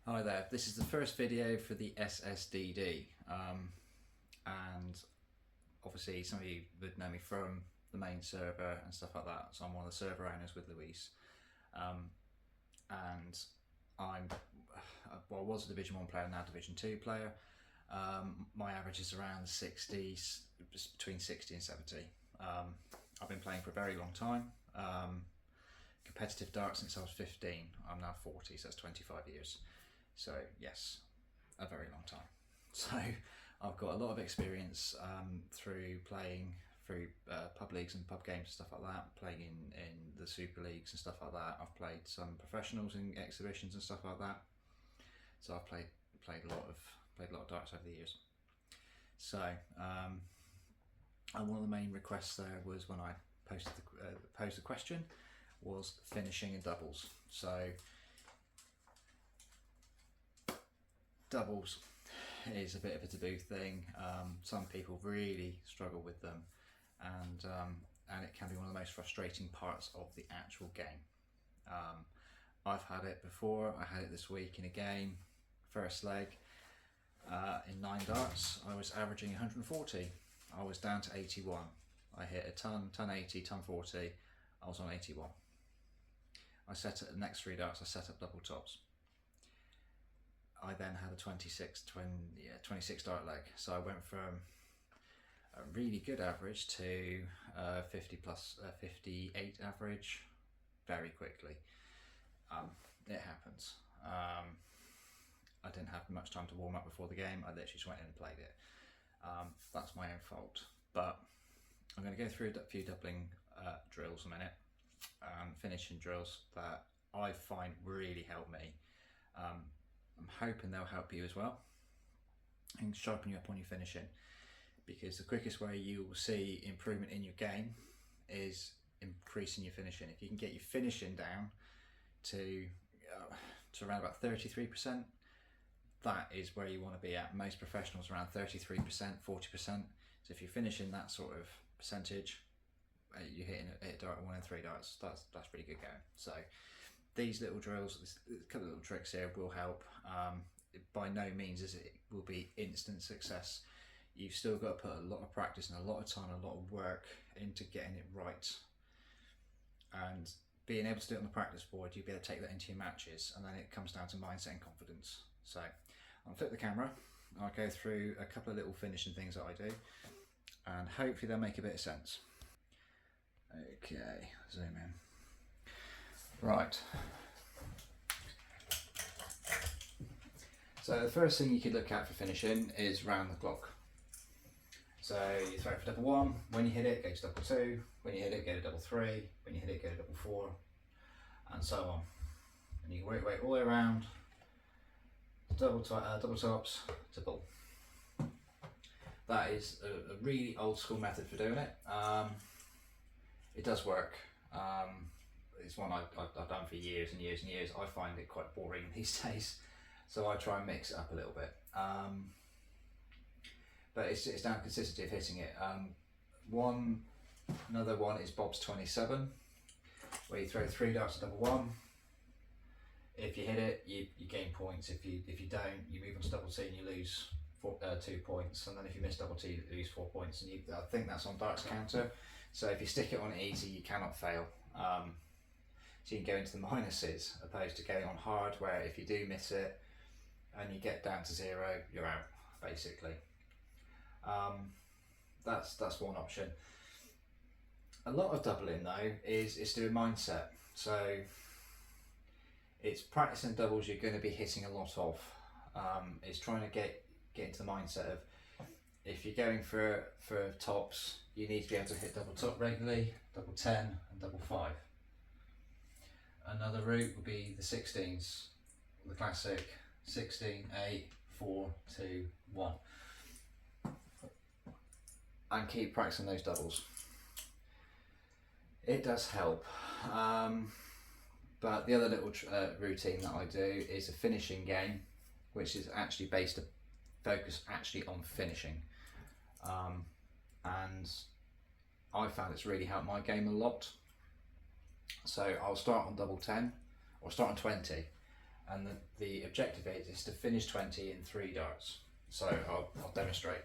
Hi there, this is the first video for the SSDD, and obviously some of you would know me from the main server and stuff like that, so I'm one of the server owners with Luis, and I was a Division 1 player, now Division 2 player. My average is around the 60s, between 60 and 70. I've been playing for a very long time, competitive darts since I was 15, I'm now 40, so that's 25 years. So yes, a very long time. So I've got a lot of experience through playing through pub leagues and pub games and stuff like that, playing in the Super Leagues and stuff like that. I've played some professionals in exhibitions and stuff like that. So I've played a lot of darts over the years. So and one of the main requests there was when I posed the question was finishing in doubles. So doubles is a bit of a taboo thing. Some people really struggle with them, and it can be one of the most frustrating parts of the actual game. I've had it before. I had it this week in a game, first leg, in 9 darts. I was averaging 140. I was down to 81. I hit a ton 80, ton 40. I was on 81. I set at the next 3 darts. I set up double tops. I then had a 26 dart leg, so I went from a really good average to 50 plus 58 average very quickly. It happens. I didn't have much time to warm up before the game. I literally just went in and played it. That's my own fault, but I'm going to go through a few doubling drills in a minute, finishing drills that I find really help me. I'm hoping they'll help you as well and sharpen you up on your finishing, because the quickest way you will see improvement in your game is increasing your finishing. If you can get your finishing down to around about 33%, that is where you want to be at. Most professionals around 33%, 40%. So if you're finishing that sort of percentage, you're hitting a dart 1 in 3 darts. That's pretty good going. So these little drills, a couple of little tricks here will help. By no means is it will be instant success. You've still got to put a lot of practice and a lot of time, a lot of work into getting it right. And being able to do it on the practice board, you'll be able to take that into your matches, and then it comes down to mindset and confidence. So I'll flip the camera, I'll go through a couple of little finishing things that I do, and hopefully they'll make a bit of sense. Okay, zoom in. Right. So the first thing you could look at for finishing is round the clock. So you throw for double 1, when you hit it, go to double 2, when you hit it, go to double 3, when you hit it, go to double 4, and so on. And you can work your way all the way around, double tops to ball. That is a really old school method for doing it. It does work. It's one I've done for years and years and years. I find it quite boring these days, so I try and mix it up a little bit. But it's down to consistency of hitting it. Another one is Bob's 27, where you throw 3 darts at double 1. If you hit it, you gain points. If you don't, you move on to double 2 and you lose 2 points. And then if you miss double 2, you lose 4 points. And I think that's on darts counter. So if you stick it on easy, you cannot fail. So you can go into the minuses, opposed to going on hard, where if you do miss it and you get down to 0, you're out, basically. That's one option. A lot of doubling though is doing mindset. So it's practicing doubles you're going to be hitting a lot of. It's trying to get into the mindset of, if you're going for tops, you need to be able to hit double top regularly, double 10 and double 5. Another route would be the 16s, the classic 16, 8, 4, 2, 1. And keep practicing those doubles. It does help. But the other little routine that I do is a finishing game, which is actually focused actually on finishing. And I found it's really helped my game a lot. So I'll start on double 10 or start on 20, and the objective is to finish 20 in 3 darts. So I'll demonstrate.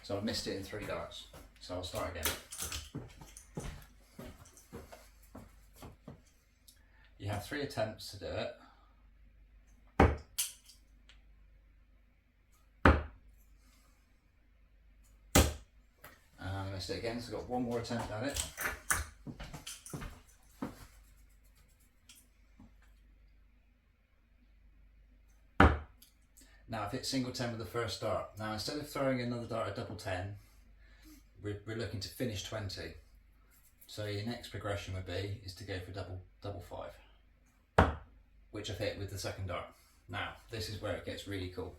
So I've missed it in 3 darts, so I'll start again. You have 3 attempts to do it. And I missed it again, so I've got 1 more attempt at it. Now I've hit single 10 with the first dart. Now instead of throwing another dart at double 10, we're looking to finish 20. So your next progression would be is to go for double 5, which I've hit with the second dart. Now this is where it gets really cool.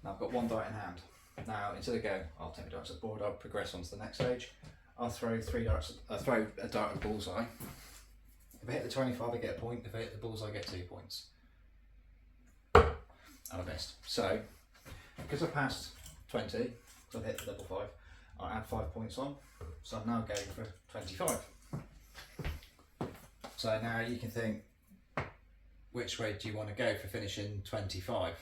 Now I've got 1 dart in hand. Now instead of going, I'll take my darts at the board, I'll progress on to the next stage. I'll throw 3 darts. Throw a dart at the bullseye. If I hit the 25, I get a point. If I hit the bullseye, I get 2 points. And I missed. So, because I passed 20, so I've hit the double 5, I'll add 5 points on. So I'm now going for 25. So now you can think, which way do you want to go for finishing 25?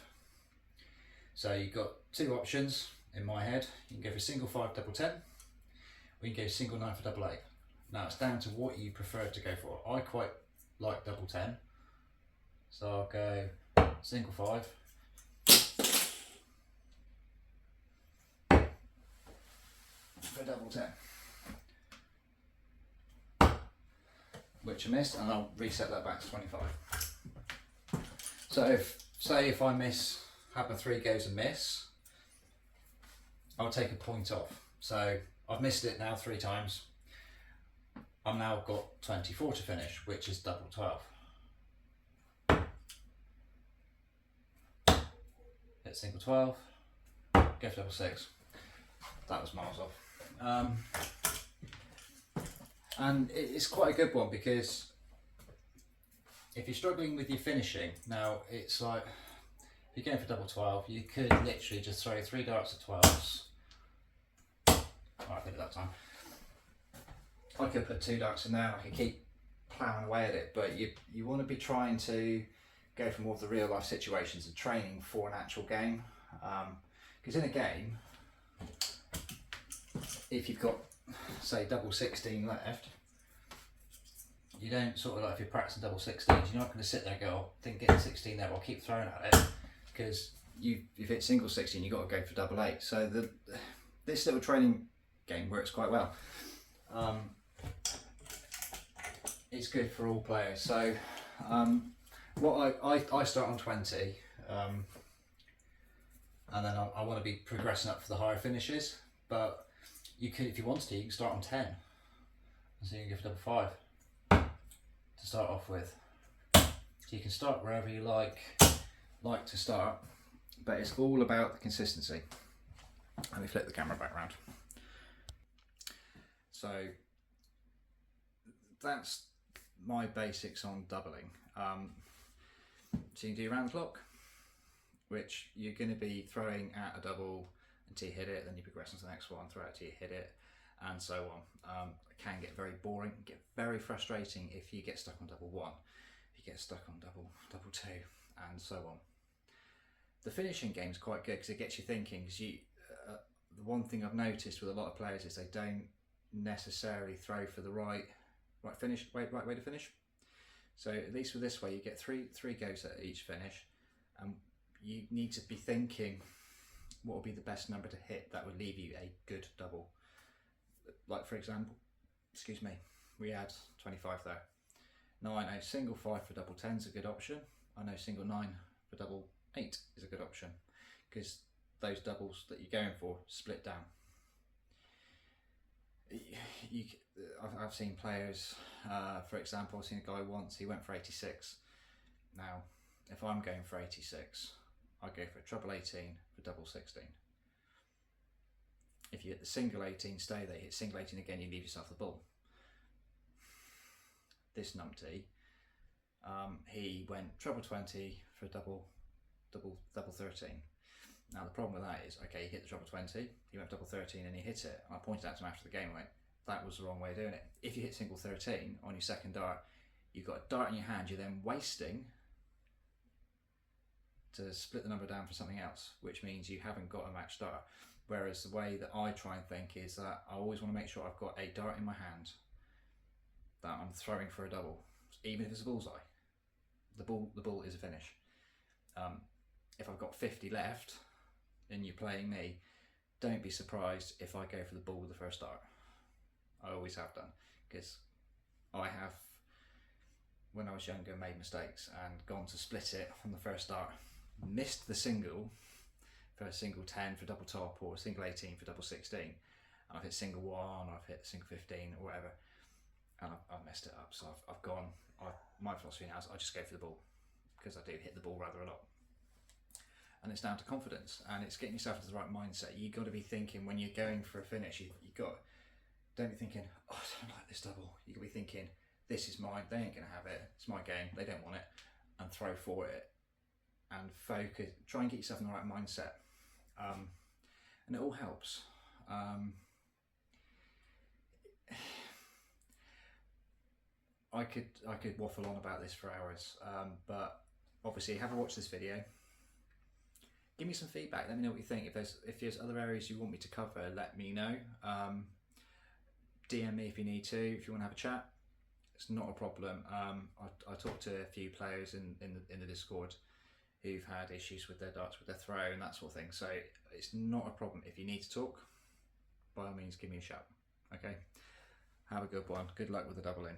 So you've got 2 options in my head. You can go for single 5 double 10, or you can go single 9 for double 8. Now it's down to what you prefer to go for. I quite like double 10, so I'll go single 5. For double 10, which I missed, and I'll reset that back to 25. So if I miss, have my 3 goes and miss, I'll take a point off. So I've missed it now 3 times. I've now got 24 to finish, which is double 12. Hit single 12, go for double 6. That was miles off. And it's quite a good one, because if you're struggling with your finishing, now it's like, if you're going for double 12, you could literally just throw 3 darts at 12s. Oh, I did it that time. I could put 2 darts in there and I could keep ploughing away at it, but you want to be trying to go for more of the real life situations and training for an actual game. Because in a game, if you've got, say, double 16 left, you don't sort of, like, if you're practicing double 16s, you're not going to sit there and go, oh, didn't get 16 there, I'll keep throwing at it, because you've hit single 16, you've got to go for double 8. So this little training game works quite well. It's good for all players. So what I start on 20, and then I want to be progressing up for the higher finishes, but you could, if you wanted to, you can start on 10, so you can go for double 5 to start off with. So you can start wherever you like to start, but it's all about the consistency. Let me flip the camera back around. So that's my basics on doubling. So you can do round the clock, which you're going to be throwing at a double until you hit it, then you progress on to the next one, throw it till you hit it, and so on. It can get very boring, get very frustrating if you get stuck on double 1, if you get stuck on double 2, and so on. The finishing game is quite good because it gets you thinking. Because the one thing I've noticed with a lot of players is they don't necessarily throw for the right way to finish. So at least with this way, you get three goes at each finish, and you need to be thinking what would be the best number to hit that would leave you a good double. Like, for example, excuse me, we had 25 there. Now I know single 5 for double 10 is a good option. I know single 9 for double 8 is a good option, because those doubles that you're going for split down. I've seen players, for example, I've seen a guy once, he went for 86. Now, if I'm going for 86, I go for a treble 18 for double 16. If you hit the single 18, stay there. You hit single 18 again, you leave yourself the ball. This numpty, he went treble 20 for double 13. Now the problem with that is, okay, you hit the double 20, you went double 13 and you hit it. And I pointed out to him after the game, like, that was the wrong way of doing it. If you hit single 13 on your second dart, you've got a dart in your hand, you're then wasting to split the number down for something else, which means you haven't got a matched dart. Whereas the way that I try and think is that I always want to make sure I've got a dart in my hand that I'm throwing for a double, even if it's a bullseye. The ball is a finish. If I've got 50 left and you're playing me, don't be surprised if I go for the ball with the first dart. I always have done, because I have, when I was younger, made mistakes and gone to split it on the first dart, missed the single for a single 10 for double top, or a single 18 for double 16, and I've hit single 1, or I've hit single 15 or whatever, and I've messed it up. So I've gone, my philosophy now is I just go for the ball, because I do hit the ball rather a lot. And it's down to confidence, and it's getting yourself into the right mindset. You've got to be thinking, when you're going for a finish, don't be thinking, oh, I don't like this double. You've got to be thinking, this is mine, they ain't going to have it, it's my game, they don't want it, and throw for it, and focus, try and get yourself in the right mindset. And it all helps. I could waffle on about this for hours, but obviously, have a watch this video. Give me some feedback. Let me know what you think. If there's other areas you want me to cover, let me know. DM me if you need to. If you want to have a chat, it's not a problem. I talked to a few players in the Discord who've had issues with their darts, with their throw, and that sort of thing. So it's not a problem. If you need to talk, by all means, give me a shout. Okay. Have a good one. Good luck with the double in.